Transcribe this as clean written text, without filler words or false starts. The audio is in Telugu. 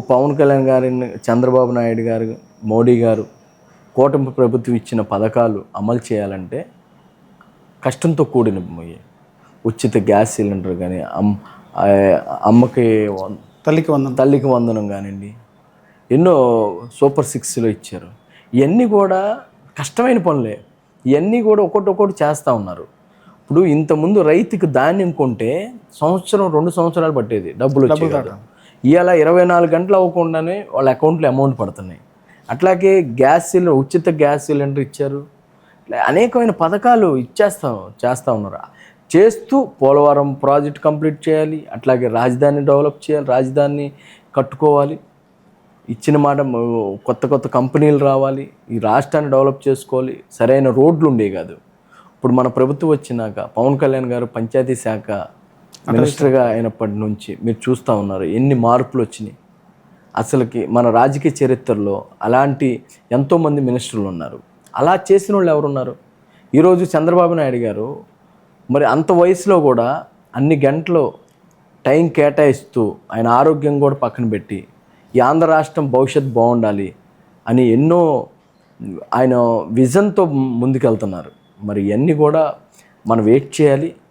పవన్ కళ్యాణ్ గారిని, చంద్రబాబు నాయుడు గారు, మోడీ గారు కూటమి ప్రభుత్వం ఇచ్చిన పథకాలు అమలు చేయాలంటే కష్టంతో కూడినవి. ఉచిత గ్యాస్ సిలిండర్ కానీ, అమ్మకి తల్లికి వందనం కానివ్వండి, ఎన్నో సూపర్ సిక్స్లో ఇచ్చారు. ఇవన్నీ కూడా కష్టమైన పనులే. ఇవన్నీ కూడా ఒక్కొక్కటి చేస్తూ ఉన్నారు. ఇప్పుడు ఇంతకుముందు రైతుకి ధాన్యం కొంటే సంవత్సరం 2 సంవత్సరాలు పట్టేది డబ్బులు వచ్చేది. ఇవాళ 24 గంటలు అవ్వకుండానే వాళ్ళ అకౌంట్లో అమౌంట్ పడుతున్నాయి. అట్లాగే ఉచిత గ్యాస్ సిలిండర్ ఇచ్చారు. అనేకమైన పథకాలు చేస్తూ ఉన్నారు. చేస్తూ పోలవరం ప్రాజెక్ట్ కంప్లీట్ చేయాలి, అట్లాగే రాజధాని డెవలప్ చేయాలి, రాజధాని కట్టుకోవాలి, ఇచ్చిన మాట కొత్త కంపెనీలు రావాలి, ఈ రాష్ట్రాన్ని డెవలప్ చేసుకోవాలి. సరైన రోడ్లు ఉండే కాదు. ఇప్పుడు మన ప్రభుత్వం వచ్చినాక పవన్ కళ్యాణ్ గారు పంచాయతీ శాఖ మినిస్టర్గా అయినప్పటి నుంచి మీరు చూస్తూ ఉన్నారు ఎన్ని మార్పులు వచ్చినాయి. అసలుకి మన రాజకీయ చరిత్రలో అలాంటి ఎంతోమంది మినిస్టర్లు ఉన్నారు. అలా చేసిన వాళ్ళు ఎవరున్నారు? ఈరోజు చంద్రబాబు నాయుడు గారు మరి అంత వయసులో కూడా అన్ని గంటలు టైం కేటాయిస్తూ ఆయన ఆరోగ్యం కూడా పక్కన పెట్టి ఈ ఆంధ్ర రాష్ట్రం భవిష్యత్తు బాగుండాలి అని ఎన్నో ఆయన విజన్తో ముందుకెళ్తున్నారు. మరి ఇవన్నీ కూడా మనం వెయిట్ చేయాలి.